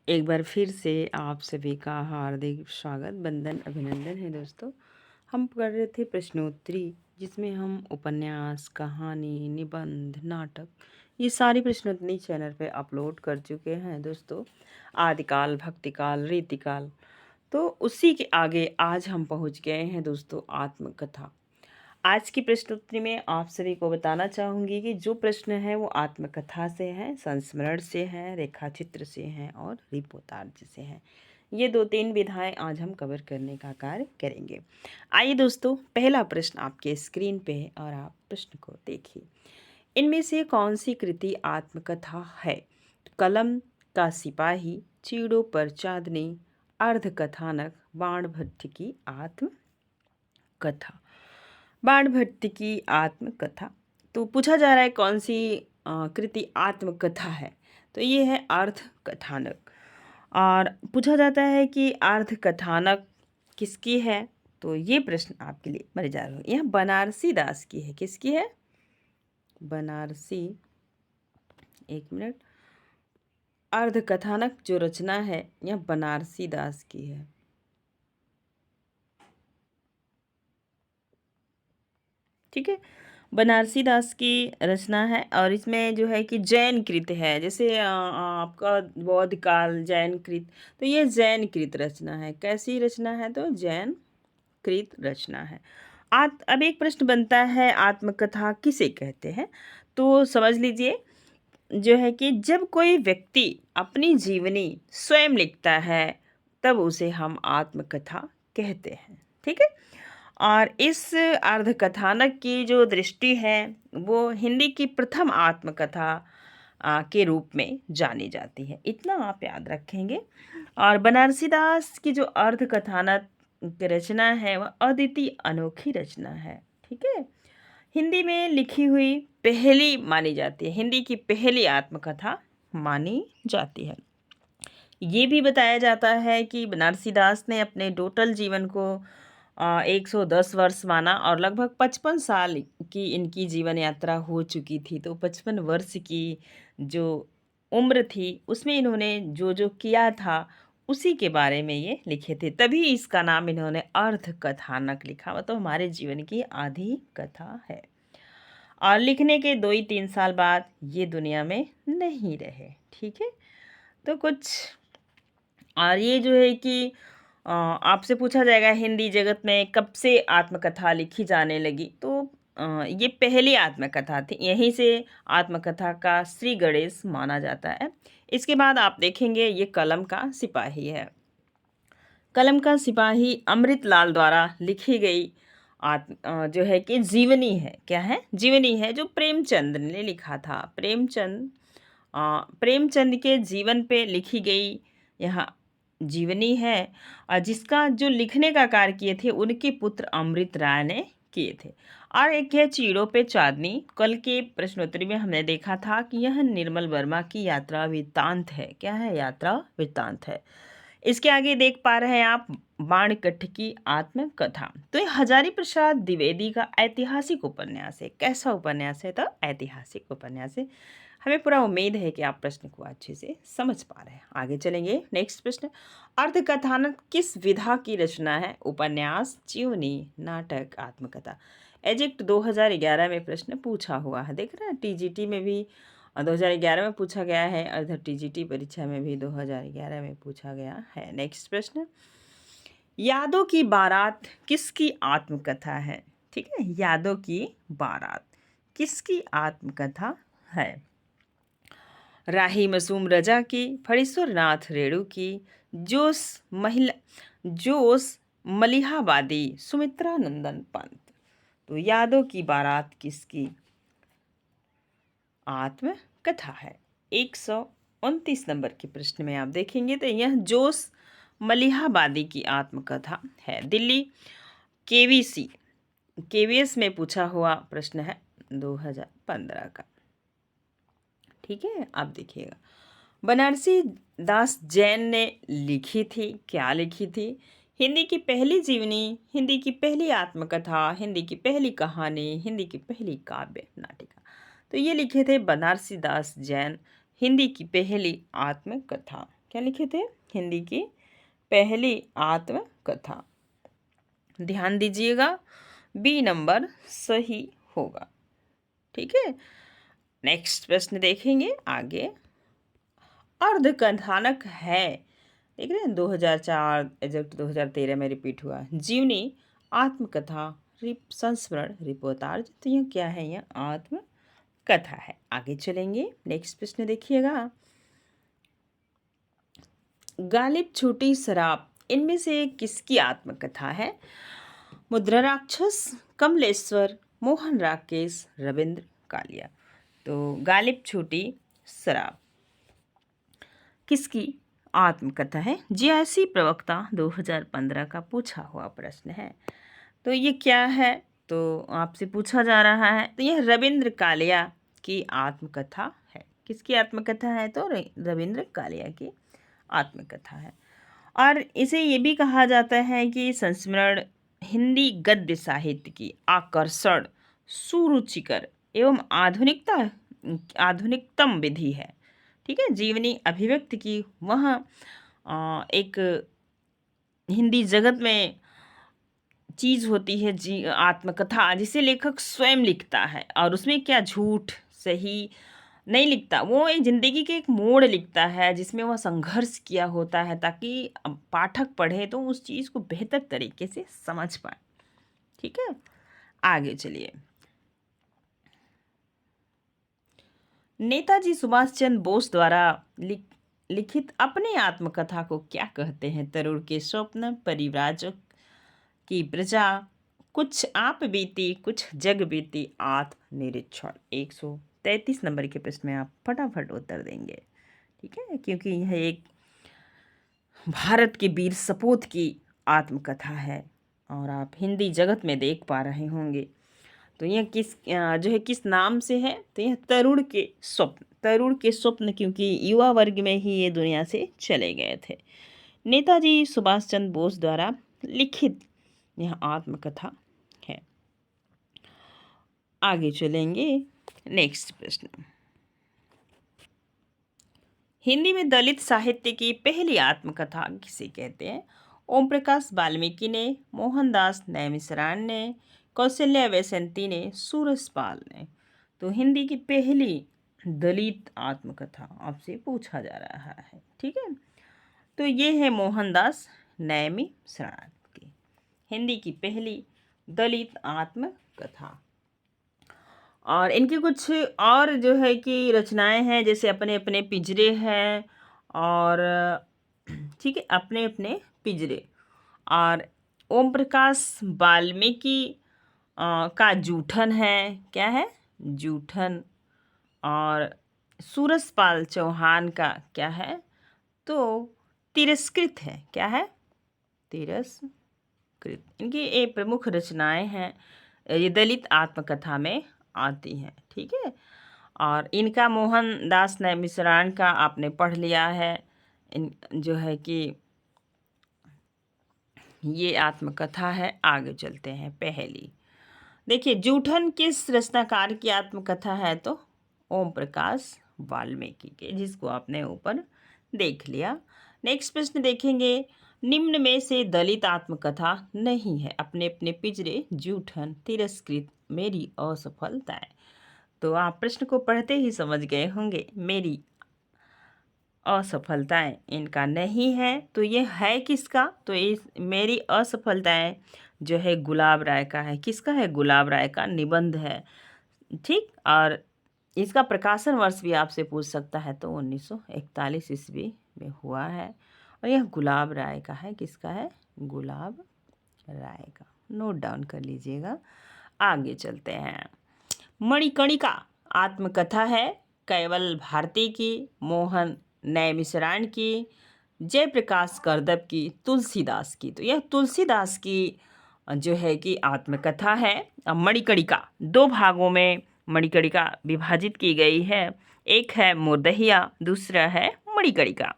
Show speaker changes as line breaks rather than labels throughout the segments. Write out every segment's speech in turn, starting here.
एक बार फिर से आप सभी का हार्दिक स्वागत, वंदन, अभिनंदन है दोस्तों। हम कर रहे थे प्रश्नोत्तरी, जिसमें हम उपन्यास, कहानी, निबंध, नाटक ये सारी प्रश्नोत्तरी चैनल पे अपलोड कर चुके हैं दोस्तों। आदिकाल, भक्तिकाल, रीतिकाल। तो उसी के आगे आज हम पहुंच गए हैं दोस्तों, आत्मकथा। आज की प्रश्नोत्तरी में आप सभी को बताना चाहूँगी कि जो प्रश्न है वो आत्मकथा से हैं, संस्मरण से हैं, रेखाचित्र से हैं और रिपोर्टाज से हैं। ये दो तीन विधाएं आज हम कवर करने का कार्य करेंगे। आइए दोस्तों, पहला प्रश्न आपके स्क्रीन पे है और आप प्रश्न को देखिए। इनमें से कौन सी कृति आत्मकथा है? कलम का सिपाही, चीड़ों पर चांदनी, अर्धकथानक, बाणभट्ट की आत्मकथा। बाणभट्ट की आत्मकथा। तो पूछा जा रहा है कौन सी कृति आत्मकथा है? तो ये है अर्ध कथानक। और पूछा जाता है कि अर्ध कथानक किसकी है? तो ये प्रश्न आपके लिए मजेदार हो। यह बनारसी दास की है। किसकी है? बनारसी, एक मिनट। अर्ध कथानक जो रचना है यह बनारसी दास की है। ठीक है, बनारसी दास की रचना है और इसमें जो है कि जैन कृत है। जैसे आपका बौद्ध काल जैन कृत, तो ये जैन कृत रचना है। कैसी रचना है? तो जैन कृत रचना है। अब एक प्रश्न बनता है, आत्मकथा किसे कहते हैं? तो समझ लीजिए, जो है कि जब कोई व्यक्ति अपनी जीवनी स्वयं लिखता है तब उसे हम आत्मकथा कहते हैं। ठीक है, और इस अर्धकथानक की जो दृष्टि है वो हिंदी की प्रथम आत्मकथा के रूप में जानी जाती है। इतना आप याद रखेंगे। और बनारसी दास की जो अर्धकथानक की रचना है वह अद्वितीय अनोखी रचना है। ठीक है, हिंदी में लिखी हुई पहली मानी जाती है, हिंदी की पहली आत्मकथा मानी जाती है। ये भी बताया जाता है कि बनारसी दास ने अपने टोटल जीवन को 110 वर्ष माना और लगभग 55 साल की इनकी जीवन यात्रा हो चुकी थी। तो 55 वर्ष की जो उम्र थी उसमें इन्होंने जो जो किया था उसी के बारे में ये लिखे थे, तभी इसका नाम इन्होंने अर्ध कथानक लिखा। मतलब हमारे जीवन की आधी कथा है। और लिखने के 2 ही 3 साल बाद ये दुनिया में नहीं रहे। ठीक है, तो कुछ और ये जो है कि आपसे पूछा जाएगा हिंदी जगत में कब से आत्मकथा लिखी जाने लगी? तो ये पहली आत्मकथा थी, यहीं से आत्मकथा का श्री गणेश माना जाता है। इसके बाद आप देखेंगे ये कलम का सिपाही है। कलम का सिपाही अमृतलाल द्वारा लिखी गई जो है कि जीवनी है। क्या है? जीवनी है, जो प्रेमचंद ने लिखा था। प्रेमचंद के जीवन पे लिखी गई यह जीवनी है, और जिसका जो लिखने का कार्य किए थे उनके पुत्र अमृत राय ने किए थे। और एक है चीड़ों पे चांदनी। कल के प्रश्नोत्तरी में हमने देखा था कि यह निर्मल वर्मा की यात्रा वृत्तांत है। क्या है? यात्रा वृत्तांत है। इसके आगे देख पा रहे हैं आप बाणकट्ठ की आत्मकथा। तो ये हजारी प्रसाद द्विवेदी का ऐतिहासिक उपन्यास है। कैसा उपन्यास है? तो ऐतिहासिक उपन्यास है। हमें पूरा उम्मीद है कि आप प्रश्न को अच्छे से समझ पा रहे हैं। आगे चलेंगे। नेक्स्ट प्रश्न, अर्धकथानक किस विधा की रचना है? उपन्यास, जीवनी, नाटक, आत्मकथा। एजेक्ट 2011 में प्रश्न पूछा हुआ है। देख रहे हैं, टीजीटी में भी 2011 में पूछा गया है और इधर टीजीटी परीक्षा में भी 2011 में पूछा गया है। नेक्स्ट प्रश्न, यादों की बारात किसकी आत्मकथा है? ठीक है, यादों की बारात किसकी आत्मकथा है? राही मासूम रजा की, फणीश्वर नाथ रेणु की, जोश महिला जोश मलिहाबादी, सुमित्रा नंदन पंत। तो यादों की बारात किसकी आत्मकथा है? 129 नंबर के प्रश्न में आप देखेंगे तो यह जोश मलिहाबादी की आत्मकथा है। दिल्ली केवीसी केवीएस में पूछा हुआ प्रश्न है 2015 का। ठीक है, आप देखिएगा। बनारसी दास जैन ने लिखी थी, क्या लिखी थी? हिंदी की पहली जीवनी, हिंदी की पहली आत्मकथा, हिंदी की पहली कहानी, हिंदी की पहली काव्य नाटिका। तो ये लिखे थे बनारसी दास जैन, हिंदी की पहली आत्मकथा। क्या लिखे थे? हिंदी की पहली आत्मकथा। ध्यान दीजिएगा, बी नंबर सही होगा। ठीक है, नेक्स्ट प्रश्न देखेंगे आगे। अर्धकथानक है, देख रहे हैं 2004 एग्जैक्ट 2013 में रिपीट हुआ। जीवनी, आत्मकथा, संस्मरण, रिपोर्टाज। तो यह क्या है? यह आत्मकथा है। आगे चलेंगे, नेक्स्ट प्रश्न देखिएगा। गालिब, छोटी शराब, इनमें से किसकी आत्मकथा है? मुद्रा राक्षस, कमलेश्वर, मोहन राकेश, रविंद्र कालिया। तो गालिब, छोटी शराब किसकी आत्मकथा है? जीआईसी प्रवक्ता 2015 का पूछा हुआ प्रश्न है। तो ये क्या है? तो आपसे पूछा जा रहा है, तो यह रविंद्र कालिया की आत्मकथा है। किसकी आत्मकथा है? तो रविंद्र कालिया की आत्मकथा है। और इसे ये भी कहा जाता है कि संस्मरण हिंदी गद्य साहित्य की आकर्षण, सुरुचिकर एवं आधुनिकतम विधि है। ठीक है, जीवनी अभिव्यक्ति की वह एक हिंदी जगत में चीज़ होती है जी, आत्मकथा, जिसे लेखक स्वयं लिखता है और उसमें क्या झूठ सही नहीं लिखता, वो एक ज़िंदगी के एक मोड़ लिखता है जिसमें वह संघर्ष किया होता है, ताकि पाठक पढ़े तो उस चीज़ को बेहतर तरीके से समझ पाए। ठीक है, आगे चलिए। नेताजी सुभाष चंद्र बोस द्वारा लिखित अपने आत्मकथा को क्या कहते हैं? तरुण के स्वप्न, परिव्राजक की प्रजा, कुछ आप बीती, कुछ जग बीती, आत्मनिरीक्षण। 133 नंबर के प्रश्न में आप फटाफट उत्तर देंगे। ठीक है, क्योंकि यह एक भारत के वीर सपूत की आत्मकथा है और आप हिंदी जगत में देख पा रहे होंगे। तो यह जो है किस नाम से है? तो यह तरुण के स्वप्न, तरुण के स्वप्न, क्योंकि युवा वर्ग में ही ये दुनिया से चले गए थे। नेताजी सुभाष चंद्र बोस द्वारा लिखित यह आत्मकथा है। आगे चलेंगे, नेक्स्ट प्रश्न। हिंदी में दलित साहित्य की पहली आत्मकथा किसे कहते हैं? ओम प्रकाश वाल्मीकि ने, मोहनदास नैमिषारण्य ने, कौशल्या वैजयंती ने, सूरजपाल ने। तो हिंदी की पहली दलित आत्मकथा आपसे पूछा जा रहा है। ठीक है, तो ये है मोहनदास नैमिषारण्य की हिंदी की पहली दलित आत्मकथा। और इनकी कुछ और जो है कि रचनाएं हैं, जैसे अपने अपने पिंजरे हैं, और ठीक है, अपने अपने पिंजरे, और ओम प्रकाश वाल्मीकि का जूठन है। क्या है? जूठन। और सूरजपाल चौहान का क्या है? तो तिरस्कृत है। क्या है? तिरस्कृत। इनकी ये प्रमुख रचनाएं हैं, ये दलित आत्मकथा में आती हैं। ठीक है, और इनका मोहनदास नैमिषारण्य का आपने पढ़ लिया है। इन जो है कि ये आत्मकथा है। आगे चलते हैं। पहली देखिए, जूठन किस रचनाकार की आत्मकथा है? तो ओम प्रकाश वाल्मीकि के, जिसको आपने ऊपर देख लिया। नेक्स्ट प्रश्न देखेंगे। निम्न में से दलित आत्मकथा नहीं है? अपने अपने पिंजरे, जूठन, तिरस्कृत, मेरी असफलताएं। तो आप प्रश्न को पढ़ते ही समझ गए होंगे, मेरी असफलताएं इनका नहीं है। तो ये है किसका? तो इस मेरी असफलताएं जो है गुलाब राय का है। किसका है? गुलाब राय का निबंध है। ठीक, और इसका प्रकाशन वर्ष भी आपसे पूछ सकता है, तो 1941 ईस्वी में हुआ है। और यह गुलाब राय का है। किसका है? गुलाब राय का। नोट डाउन कर लीजिएगा। आगे चलते हैं। मणिकर्णिका आत्मकथा है कैवल भारती की, मोहन नैमिषारण्य की, जयप्रकाश करदम की, तुलसीदास की। तो यह तुलसीदास की जो है कि आत्मकथा है। मणिकर्णिका दो भागों में मणिकर्णिका विभाजित की गई है। एक है मुर्दहिया, दूसरा है मणिकर्णिका।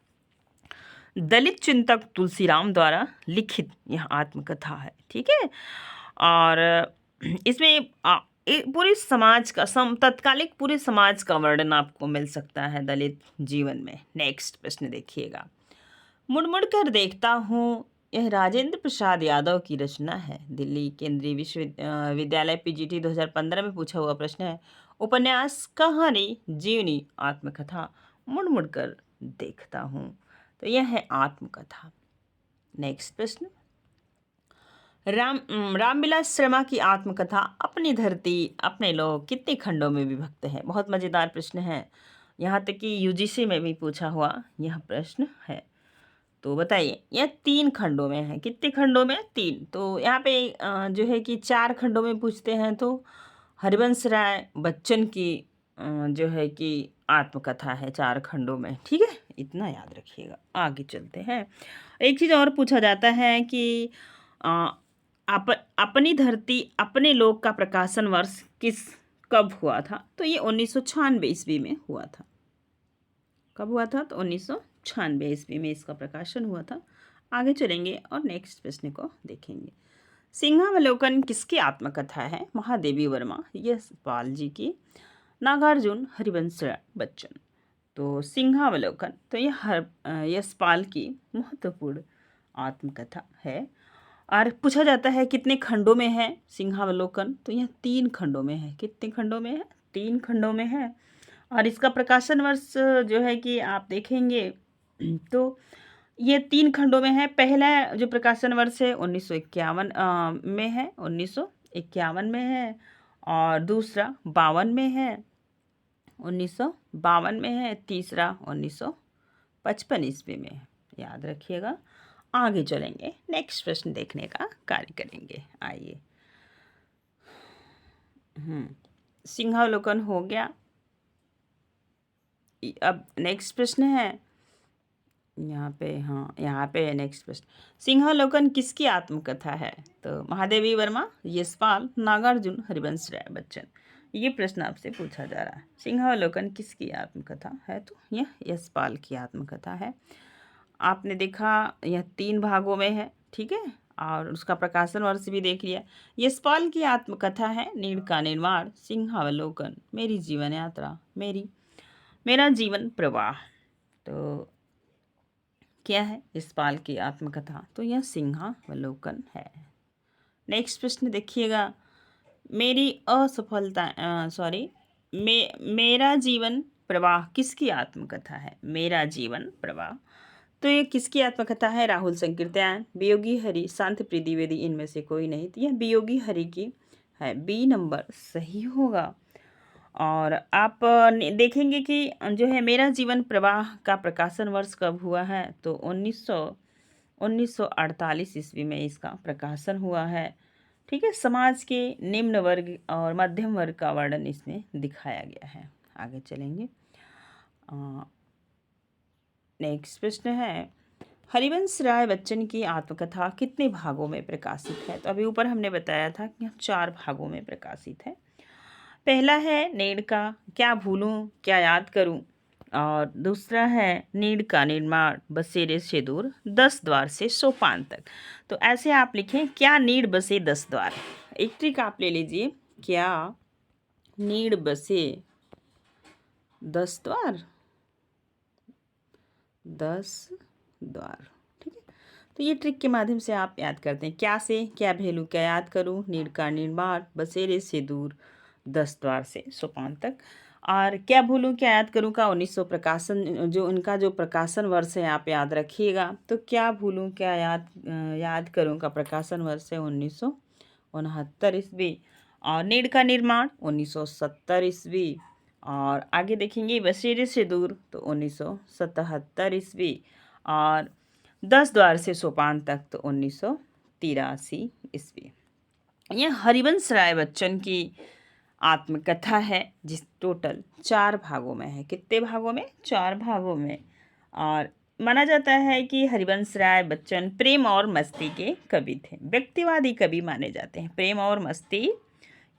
दलित चिंतक तुलसीराम द्वारा लिखित यह आत्मकथा है। ठीक है, और इसमें पूरे समाज का तत्कालिक पूरे समाज का वर्णन आपको मिल सकता है दलित जीवन में। नेक्स्ट प्रश्न देखिएगा। मुड़ मुड़ कर देखता हूँ, यह राजेंद्र प्रसाद यादव की रचना है। दिल्ली केंद्रीय विश्वविद्यालय पीजीटी 2015 में पूछा हुआ प्रश्न है। उपन्यास, कहानी, जीवनी, आत्मकथा। मुड़ मुड़ कर देखता हूँ, तो यह है आत्मकथा। नेक्स्ट प्रश्न, रामविलास शर्मा की आत्मकथा अपनी धरती अपने लोग कितने खंडों में विभक्त है। बहुत मज़ेदार प्रश्न है, यहाँ तक कि यूजीसी में भी पूछा हुआ यह प्रश्न है। तो बताइए, यह 3 खंडों में है। कितने खंडों में? 3। तो यहाँ पे जो है कि 4 खंडों में पूछते हैं तो हरिवंश राय बच्चन की जो है कि आत्मकथा है 4 खंडों में। ठीक है, इतना याद रखिएगा। आगे चलते हैं। एक चीज़ और पूछा जाता है कि अ, अपनी धरती अपने लोक का प्रकाशन वर्ष कब हुआ था? तो ये 1996 ईस्वी में हुआ था। कब हुआ था? तो 1996 ईस्वी में इसका प्रकाशन हुआ था। आगे चलेंगे और नेक्स्ट प्रश्न को देखेंगे। सिंहावलोकन किसकी आत्मकथा है? महादेवी वर्मा यशपाल जी की, नागार्जुन हरिवंश राय बच्चन। तो सिंहावलोकन, तो यह यशपाल की महत्वपूर्ण आत्मकथा है। और पूछा जाता है कितने खंडों में है सिंहावलोकन? तो यह 3 खंडों में है। कितने खंडों में है? 3 खंडों में है। और इसका प्रकाशन वर्ष जो है कि आप देखेंगे तो ये 3 खंडों में है। पहला जो प्रकाशन वर्ष है 1951 में है, 1951 में है। और दूसरा 52 में है, 1952 में है। तीसरा 1955 ईस्वी में है। याद रखिएगा। आगे चलेंगे, नेक्स्ट प्रश्न देखने का कार्य करेंगे। आइए, सिंहावलोकन हो गया। अब नेक्स्ट प्रश्न है यहाँ पे, यहाँ पे नेक्स्ट प्रश्न, सिंहावलोकन किसकी आत्मकथा है? तो महादेवी वर्मा, यशपाल, नागार्जुन हरिवंश राय बच्चन। ये प्रश्न आपसे पूछा जा रहा है। सिंहावलोकन किसकी आत्मकथा है? तो यह यशपाल की आत्मकथा है। आपने देखा यह 3 भागों में है। ठीक है, और उसका प्रकाशन वर्ष भी देख लिया। यशपाल की आत्मकथा है नीड़ का निर्माण, सिंहावलोकन, मेरी जीवन यात्रा, मेरा जीवन प्रवाह। तो क्या है यशपाल की आत्मकथा? तो यह सिंहावलोकन है। नेक्स्ट प्रश्न देखिएगा, मेरी असफलता मेरा जीवन प्रवाह किसकी आत्मकथा है? मेरा जीवन प्रवाह, तो ये किसकी आत्मकथा है? राहुल संकीर्तन, वियोगी हरि, शांति प्रिय द्विवेदी, इनमें से कोई नहीं। तो यह वियोगी हरि की है। बी नंबर सही होगा। और आप देखेंगे कि जो है मेरा जीवन प्रवाह का प्रकाशन वर्ष कब हुआ है? तो 1948 ईस्वी में इसका प्रकाशन हुआ है। ठीक है, समाज के निम्न वर्ग और मध्यम वर्ग का वर्णन इसमें दिखाया गया है। आगे चलेंगे। नेक्स्ट प्रश्न है, हरिवंश राय बच्चन की आत्मकथा कितने भागों में प्रकाशित है? तो अभी ऊपर हमने बताया था कि 4 भागों में प्रकाशित है। पहला है नीड़ का क्या भूलूं क्या याद करूं, और दूसरा है नीड़ का निर्माण, बसेरे से दूर, 10 द्वार से सोपान तक। तो ऐसे आप लिखें, क्या नीड़ बसे 10 द्वार। एक ट्रिक आप ले लीजिए, क्या नीड़ बसे 10 द्वार, 10 द्वार। ठीक है, तो ये ट्रिक के माध्यम से आप याद करते हैं। क्या से क्या भेलू क्या याद करूं, नीड़ का निर्माण, बसेरे से दूर, 10 द्वार से सोपान तक। और क्या भूलूं क्या याद करूं का 1900 प्रकाशन, जो उनका जो प्रकाशन वर्ष है आप याद रखिएगा। तो क्या भूलूं क्या याद करूं का प्रकाशन वर्ष है 1969 ईस्वी। और नीड़ का निर्माण 1970 ईस्वी। और आगे देखेंगे बसेरे से दूर, तो 1977 ईस्वी। और 10 द्वार से सोपान तक, तो 1983 ईस्वी। यह हरिवंश राय बच्चन की आत्मकथा है, जिस टोटल 4 भागों में है। कितने भागों में? 4 भागों में। और माना जाता है कि हरिवंश राय बच्चन प्रेम और मस्ती के कवि थे, व्यक्तिवादी कवि माने जाते हैं। प्रेम और मस्ती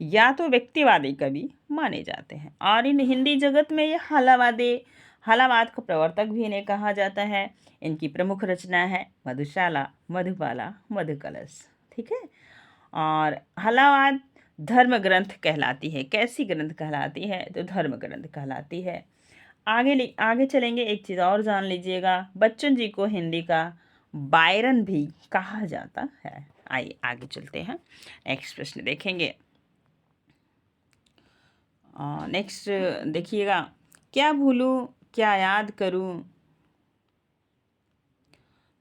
या तो व्यक्तिवादी कवि माने जाते हैं। और इन हिंदी जगत में यह हालावाद को प्रवर्तक भी इन्हें कहा जाता है। इनकी प्रमुख रचना है मधुशाला, मधुबाला, मधुकलश। ठीक है, और हालावाद धर्म ग्रंथ कहलाती है। कैसी ग्रंथ कहलाती है? तो धर्म ग्रंथ कहलाती है। आगे चलेंगे, एक चीज़ और जान लीजिएगा, बच्चन जी को हिंदी का बायरन भी कहा जाता है। आइए आगे चलते हैं, नेक्स्ट प्रश्न देखेंगे। नेक्स्ट देखिएगा, क्या भूलूं क्या याद करूं,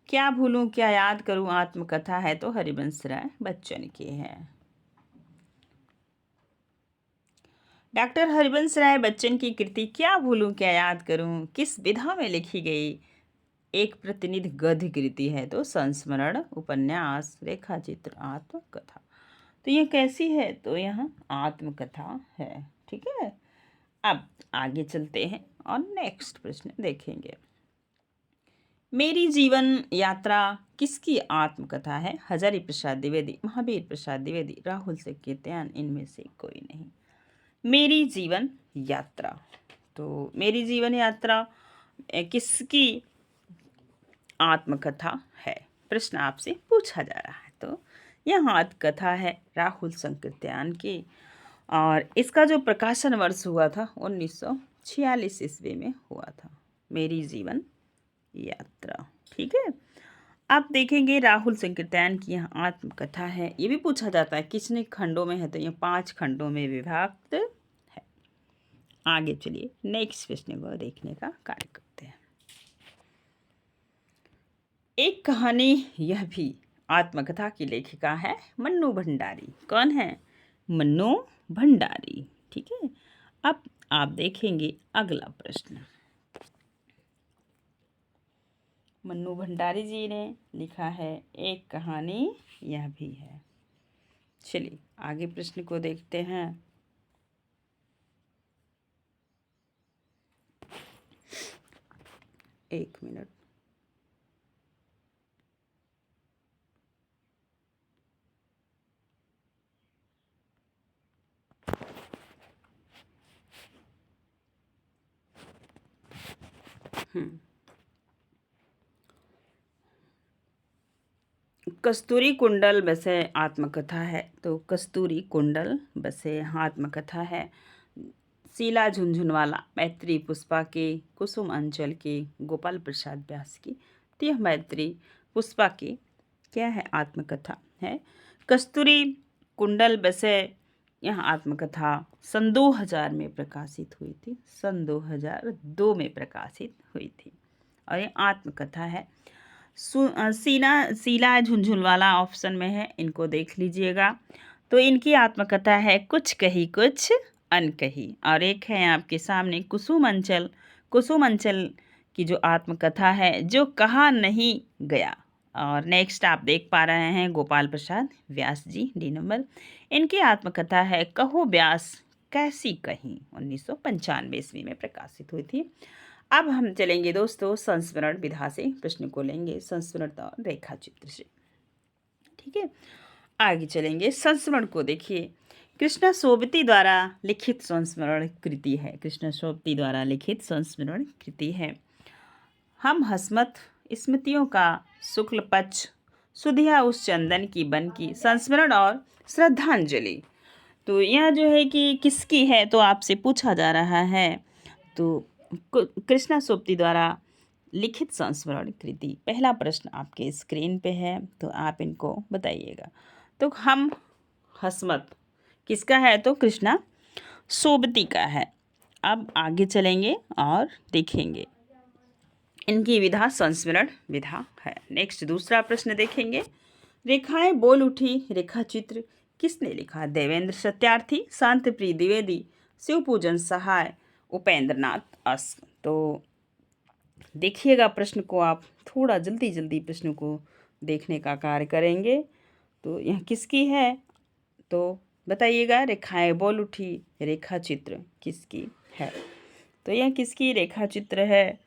क्या भूलूं क्या याद करूं आत्मकथा है तो हरिवंश राय बच्चन की है। डॉक्टर हरिवंश राय बच्चन की कृति क्या भूलूं क्या याद करूं किस विधा में लिखी गई एक प्रतिनिधि गद्य कृति है तो संस्मरण, उपन्यास, रेखाचित्र, आत्मकथा। तो ये कैसी है, तो यह आत्मकथा है। ठीक है, अब आगे चलते हैं और नेक्स्ट प्रश्न देखेंगे। मेरी जीवन यात्रा किसकी आत्मकथा है? हजारी प्रसाद द्विवेदी, महावीर प्रसाद द्विवेदी, राहुल सेकेतियान, इनमें से कोई नहीं। मेरी जीवन यात्रा, तो मेरी जीवन यात्रा किसकी आत्मकथा है, प्रश्न आपसे पूछा जा रहा है। तो यह आत्मकथा है राहुल संकीर्तन की, और इसका जो प्रकाशन वर्ष हुआ था 1946 ईस्वी में हुआ था, मेरी जीवन यात्रा। ठीक है, आप देखेंगे राहुल संकीर्तन की यह आत्मकथा है। ये भी पूछा जाता है कितने खंडों में है, तो ये 5 खंडों में विभक्त है। आगे चलिए नेक्स्ट प्रश्न को देखने का कार्य करते हैं। एक कहानी यह भी आत्मकथा की लेखिका है मन्नू भंडारी। कौन है? मन्नू भंडारी। ठीक है, अब आप देखेंगे अगला प्रश्न। मन्नू भंडारी जी ने लिखा है एक कहानी यह भी है। चलिए आगे प्रश्न को देखते हैं। एक मिनट। कस्तूरी कुंडल बसे आत्मकथा है, तो कस्तूरी कुंडल बसे आत्मकथा है। शीला झुनझुनवाला, मैत्री पुष्पा की, कुसुम अंचल की, गोपाल प्रसाद व्यास की। तो यह मैत्री पुष्पा की क्या है, आत्मकथा है। कस्तूरी कुंडल बसे यह आत्मकथा सन 2000 में प्रकाशित हुई थी, सन 2002 में प्रकाशित हुई थी, और ये आत्मकथा है। शीला झुनझुनवाला ऑप्शन में है, इनको देख लीजिएगा। तो इनकी आत्मकथा है कुछ कही कुछ अनकही, और एक है आपके सामने कुसुम अंचल। कुसुम अंचल की जो आत्मकथा है जो कहा नहीं गया। और नेक्स्ट आप देख पा रहे हैं गोपाल प्रसाद व्यास जी, डी नंबर। इनकी आत्मकथा है कहो व्यास कैसी कहीं, 1995 ईस्वी में प्रकाशित हुई थी। अब हम चलेंगे दोस्तों संस्मरण विधा से, प्रश्न को लेंगे संस्मरण और रेखा चित्र से। ठीक है, आगे चलेंगे। संस्मरण को देखिए, कृष्णा सोबती द्वारा लिखित संस्मरण कृति है। कृष्णा सोबती द्वारा लिखित संस्मरण कृति है। हम हसमत स्मृतियों का शुक्ल पक्ष, सुधिया उस चंदन की बन की, संस्मरण और श्रद्धांजलि। तो यह जो है कि किसकी है, तो आपसे पूछा जा रहा है। तो कृष्णा सोबती द्वारा लिखित संस्मरण कृति, पहला प्रश्न आपके स्क्रीन पे है, तो आप इनको बताइएगा। तो हम हसमत किसका है, तो कृष्णा सोबती का है। अब आगे चलेंगे और देखेंगे इनकी विधा संस्मरण विधा है। नेक्स्ट दूसरा प्रश्न देखेंगे। रेखाएं बोल उठी रेखा चित्र किसने लिखा? देवेंद्र सत्यार्थी, शांतिप्रिय द्विवेदी, शिवपूजन सहाय, उपेंद्रनाथ अस्क। तो देखिएगा प्रश्न को, आप थोड़ा जल्दी जल्दी प्रश्न को देखने का कार्य करेंगे। तो यह किसकी है, तो बताइएगा। रेखाएं बोल उठी रेखा चित्र किसकी है, तो यह किसकी रेखा चित्र है,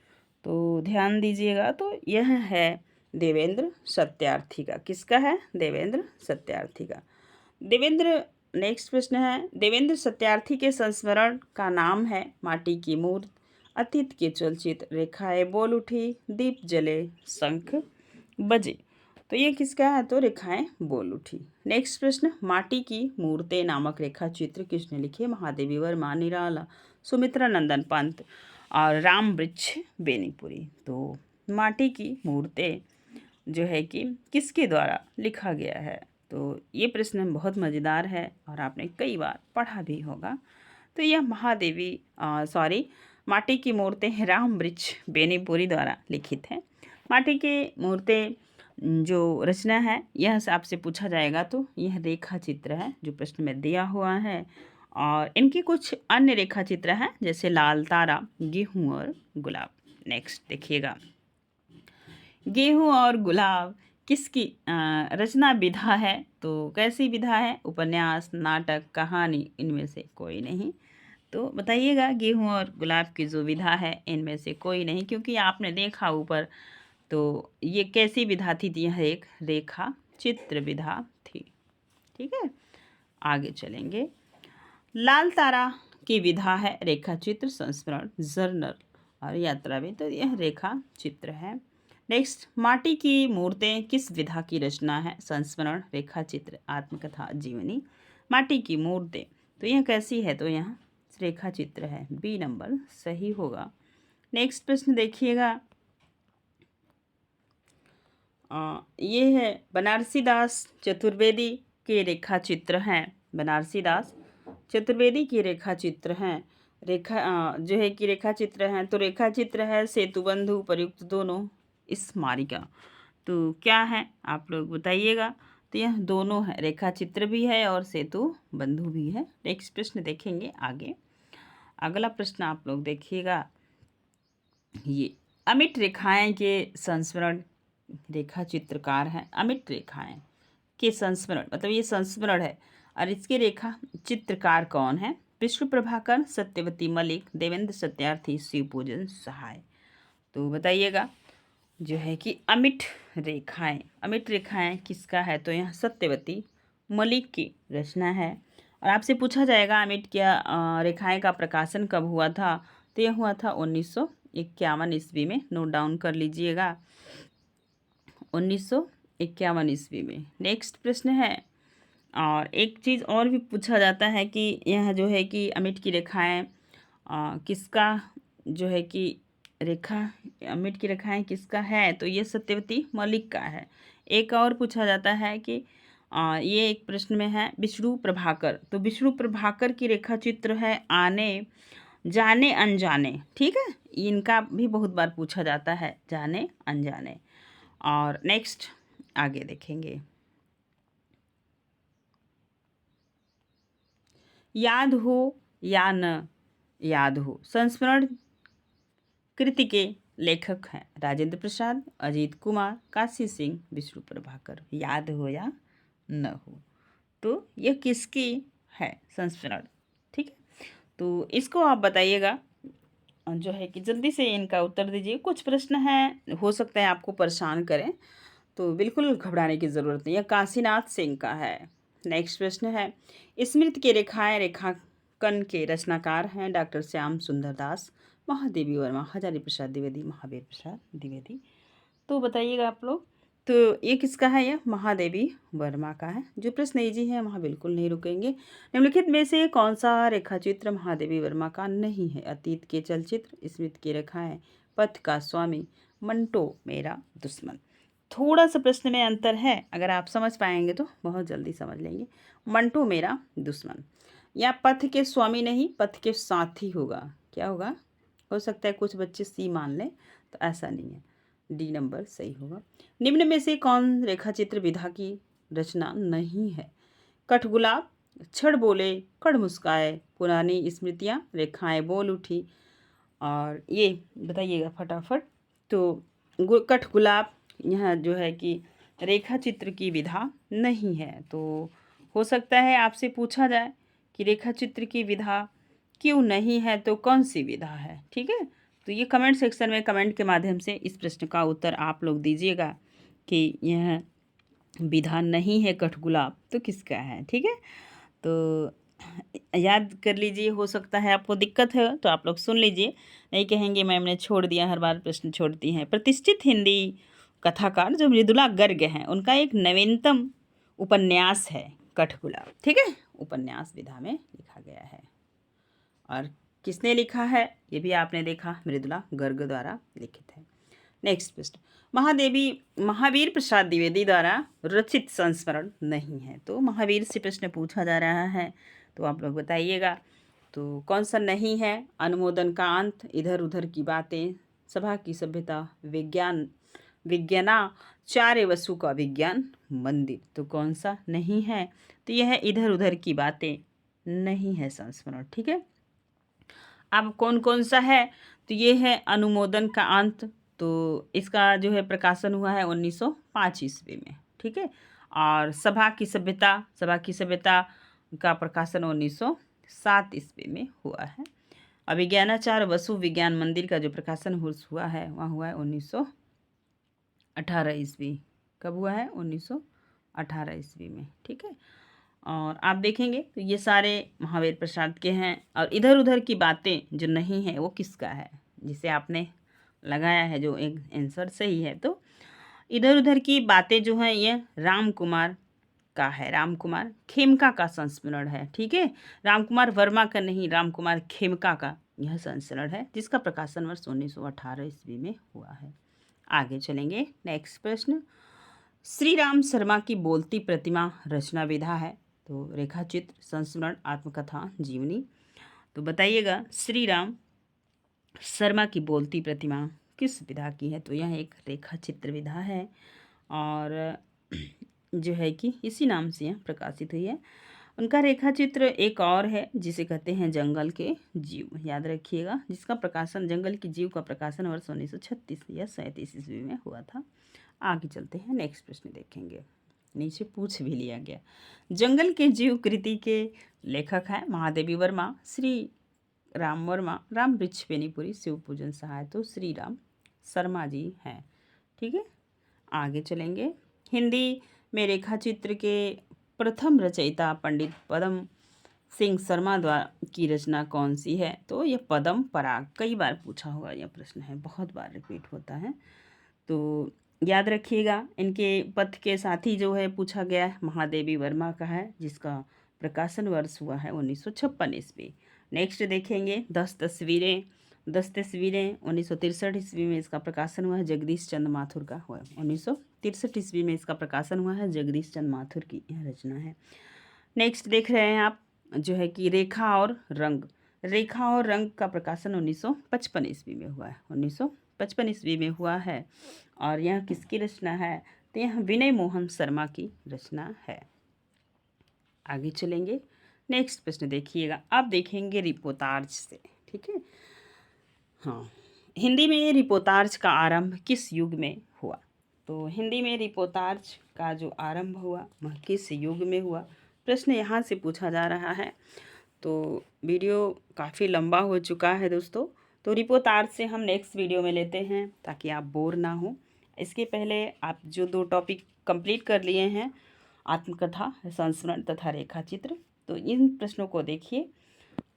तो ध्यान दीजिएगा। तो यह है देवेंद्र सत्यार्थी का। किसका है? देवेंद्र सत्यार्थी का। देवेंद्र नेक्स्ट प्रश्न है, देवेंद्र सत्यार्थी के संस्मरण का नाम है माटी की मूर्त, अतीत के चलचित्र, रेखाएं बोल उठी, दीप जले, शंख बजे। तो ये किसका है, तो रेखाएं बोल उठी। नेक्स्ट प्रश्न, माटी की मूर्तें नामक रेखा चित्र किसने लिखे? महादेवी वर्मा, निराला, सुमित्रा नंदन पंत, और राम वृक्ष बेनीपुरी। तो माटी की मूर्तें जो है कि किसके द्वारा लिखा गया है? तो ये प्रश्न बहुत मज़ेदार है और आपने कई बार पढ़ा भी होगा। तो यह महादेवी माटी की मूर्तें राम वृक्ष बेनीपुरी द्वारा लिखित हैं। माटी की मूर्तें जो रचना है यह से आपसे पूछा जाएगा तो यह रेखा चित्र है जो प्रश्न में दिया हुआ है। और इनके कुछ अन्य रेखा चित्र हैं जैसे लाल तारा, गेहूँ और गुलाब। नेक्स्ट देखिएगा, गेहूँ और गुलाब किसकी रचना विधा है? तो कैसी विधा है? उपन्यास, नाटक, कहानी, इनमें से कोई नहीं। तो बताइएगा, गेहूँ और गुलाब की जो विधा है इनमें से कोई नहीं, क्योंकि आपने देखा ऊपर तो ये कैसी विधा थी? यह एक रेखा चित्र विधा थी। ठीक है, आगे चलेंगे। लाल तारा की विधा है रेखा चित्र, संस्मरण, जर्नल और यात्रा भी। तो यह रेखा चित्र है। नेक्स्ट, माटी की मूर्तें किस विधा की रचना है? संस्मरण, रेखा चित्र, आत्मकथा, जीवनी। माटी की मूर्तें तो यह कैसी है? तो यह रेखा चित्र है। बी नंबर सही होगा। नेक्स्ट प्रश्न देखिएगा, ये है बनारसी दास चतुर्वेदी के रेखा चित्र हैं। बनारसी दास चतुर्वेदी की रेखा चित्र हैं। जो है कि रेखा चित्र हैं, तो रेखा चित्र है सेतुबंधु उपर्युक्त दोनों इस मारिका। तो क्या है आप लोग बताइएगा? तो यह दोनों है, रेखा चित्र भी है और सेतु बंधु भी है। नेक्स्ट प्रश्न देखेंगे आगे। अगला प्रश्न आप लोग देखिएगा, ये अमिट रेखाएं के संस्मरण रेखा चित्रकार हैं। अमिट रेखाएं के संस्मरण मतलब ये संस्मरण है और इसके रेखा चित्रकार कौन है? विष्णु प्रभाकर, सत्यवती मलिक, देवेंद्र सत्यार्थी, शिवपूजन सहाय। तो बताइएगा, जो है कि अमिट रेखाएं किसका है? तो यहाँ सत्यवती मलिक की रचना है। और आपसे पूछा जाएगा अमिट क्या रेखाएं का प्रकाशन कब हुआ था? तो यह हुआ था 1951 ईस्वी में। नोट डाउन कर लीजिएगा, 1951 ईस्वी में। नेक्स्ट प्रश्न है, और एक चीज़ और भी पूछा जाता है कि यह जो है कि अमिट की रेखाएं किसका जो है कि अमिट की रेखाएं किसका है? तो ये सत्यवती मलिक का है। एक और पूछा जाता है कि ये एक प्रश्न में है विष्णु प्रभाकर। तो विष्णु प्रभाकर की रेखा चित्र है आने जाने अनजाने। ठीक है, इनका भी बहुत बार पूछा जाता है, जाने अनजाने। और नेक्स्ट आगे देखेंगे, याद हो या न याद हो संस्मरण कृति के लेखक हैं राजेंद्र प्रसाद, अजीत कुमार, काशी सिंह, विष्णु प्रभाकर। याद हो या न हो, तो यह किसकी है संस्मरण? ठीक है, तो इसको आप बताइएगा, जो है कि जल्दी से इनका उत्तर दीजिए। कुछ प्रश्न हैं, हो सकता है आपको परेशान करें, तो बिल्कुल घबराने की ज़रूरत नहीं है। काशीनाथ सिंह का है। नेक्स्ट प्रश्न है, स्मृति के रेखांकन के रचनाकार हैं डॉक्टर श्याम सुंदर दास, महादेवी वर्मा, हजारी प्रसाद द्विवेदी, महावीर प्रसाद द्विवेदी। तो बताइएगा आप लोग, तो ये किसका है? यह महादेवी वर्मा का है। जो प्रश्न इजी है वहाँ बिल्कुल नहीं रुकेंगे। निम्नलिखित में से कौन सा रेखाचित्र महादेवी वर्मा का नहीं है? अतीत के चलचित्र, स्मृति की रेखाएं, पथ का स्वामी, मंटो मेरा दुश्मन। थोड़ा सा प्रश्न में अंतर है, अगर आप समझ पाएंगे तो बहुत जल्दी समझ लेंगे। मंटो मेरा दुश्मन, या पथ के स्वामी नहीं, पथ के साथी होगा। क्या होगा? हो सकता है कुछ बच्चे सी मान लें, तो ऐसा नहीं है। डी नंबर सही होगा। निम्न में से कौन रेखाचित्र विधा की रचना नहीं है? कठगुलाब, छड़ बोले, कड़ मुस्काए, पुरानी स्मृतियाँ, रेखाएं बोल उठी। और ये बताइएगा फटाफट। तो कठगुलाब यहाँ जो है कि रेखा चित्र की विधा नहीं है। तो हो सकता है आपसे पूछा जाए कि रेखा चित्र की विधा क्यों नहीं है, तो कौन सी विधा है? ठीक है, तो ये कमेंट सेक्शन में कमेंट के माध्यम से इस प्रश्न का उत्तर आप लोग दीजिएगा कि यह विधा नहीं है कठगुलाब तो किसका है। ठीक है, तो याद कर लीजिए। हो सकता है आपको दिक्कत है तो आप लोग सुन लीजिए, नहीं कहेंगे मैम ने छोड़ दिया, हर बार प्रश्न छोड़ती हैं। प्रतिष्ठित हिंदी कथाकार जो मृदुला गर्ग हैं, उनका एक नवीनतम उपन्यास है कठगुलाब। ठीक है, उपन्यास विधा में लिखा गया है। और किसने लिखा है? ये भी आपने देखा, मृदुला गर्ग द्वारा लिखित है। नेक्स्ट प्रश्न, महावीर प्रसाद द्विवेदी द्वारा रचित संस्मरण नहीं है। तो महावीर से प्रश्न पूछा जा रहा है, तो आप लोग बताइएगा। तो कौन सा नहीं है? अनुमोदन का अंत, इधर उधर की बातें, सभा की सभ्यता, विज्ञानाचार्य वसु का विज्ञान मंदिर। तो कौन सा नहीं है? तो यह है इधर उधर की बातें नहीं है संस्मरण। ठीक है, अब कौन कौन सा है? तो ये है अनुमोदन का अंत। तो इसका जो है प्रकाशन हुआ है 1905 ईस्वी में। ठीक है, और सभा की सभ्यता का प्रकाशन 1907 ईस्वी में हुआ है। अभिज्ञानाचार्य वसु विज्ञान मंदिर का जो प्रकाशन हुआ है वह हुआ है 1918 ईस्वी। कब हुआ है? 1918 ईस्वी में। ठीक है, और आप देखेंगे तो ये सारे महावीर प्रसाद के हैं। और इधर उधर की बातें जो नहीं है वो किसका है? जिसे आपने लगाया है जो एक आंसर सही है। तो इधर उधर की बातें जो हैं ये राम कुमार का है, राम कुमार खेमका का संस्मरण है। ठीक है, राम कुमार वर्मा का नहीं, राम कुमार खेमका का यह संस्मरण है, जिसका प्रकाशन वर्ष 1918 ईस्वी में हुआ है। आगे चलेंगे। नेक्स्ट प्रश्न, श्री राम शर्मा की बोलती प्रतिमा रचना विधा है। तो रेखाचित्र, संस्मरण, आत्मकथा, जीवनी। तो बताइएगा श्री राम शर्मा की बोलती प्रतिमा किस विधा की है? तो यह एक रेखा चित्र विधा है, और जो है कि इसी नाम से यह प्रकाशित हुई है। उनका रेखा चित्र एक और है जिसे कहते हैं जंगल के जीव, याद रखिएगा, जिसका प्रकाशन जंगल के जीव का प्रकाशन वर्ष 1936 या 37 ईस्वी में हुआ था। आगे चलते हैं, नेक्स्ट प्रश्न देखेंगे। नीचे पूछ भी लिया गया। जंगल के जीव कृति के लेखक हैं महादेवी वर्मा, श्री राम वर्मा, राम वृक्ष बेनीपुरी, शिव पूजन सहाय। तो श्री राम शर्मा जी हैं। ठीक है, आगे चलेंगे। हिंदी में रेखा चित्र के प्रथम रचयिता पंडित पदम सिंह शर्मा द्वारा की रचना कौन सी है? तो यह पदम पराग। कई बार पूछा हुआ यह प्रश्न है, बहुत बार रिपीट होता है, तो याद रखिएगा। इनके पथ के साथी जो है पूछा गया है महादेवी वर्मा का है, जिसका प्रकाशन वर्ष हुआ है 1956 ईस्वी। नेक्स्ट देखेंगे 10 तस्वीरें 1963 ईस्वी में इसका प्रकाशन हुआ है, जगदीश चंद्र माथुर का हुआ है। 1963 ईस्वी में इसका प्रकाशन हुआ है, जगदीश चंद्र माथुर की यह रचना है। नेक्स्ट देख रहे हैं आप जो है कि रेखा और रंग का प्रकाशन 1955 ईस्वी में हुआ है, 1955 ईस्वी में हुआ है। और यह किसकी रचना है? तो यह विनय मोहन शर्मा की रचना है। आगे चलेंगे। नेक्स्ट प्रश्न देखिएगा, आप देखेंगे रिपोर्टार्ज से। ठीक है, हाँ, हिंदी में रिपोर्टार्ज का आरंभ किस युग में हुआ? तो हिंदी में रिपोर्टार्ज का जो आरंभ हुआ वह किस युग में हुआ? प्रश्न यहाँ से पूछा जा रहा है। तो वीडियो काफ़ी लंबा हो चुका है दोस्तों, तो रिपोर्टार्ज से हम नेक्स्ट वीडियो में लेते हैं ताकि आप बोर ना हो। इसके पहले आप जो 2 टॉपिक कंप्लीट कर लिए हैं, आत्मकथा, संस्मरण तथा रेखा चित्र, तो इन प्रश्नों को देखिए।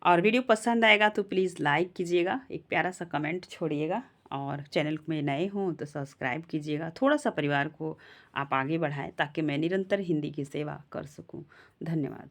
और वीडियो पसंद आएगा तो प्लीज़ लाइक कीजिएगा, एक प्यारा सा कमेंट छोड़िएगा, और चैनल में नए हों तो सब्सक्राइब कीजिएगा। थोड़ा सा परिवार को आप आगे बढ़ाएं ताकि मैं निरंतर हिंदी की सेवा कर सकूं। धन्यवाद।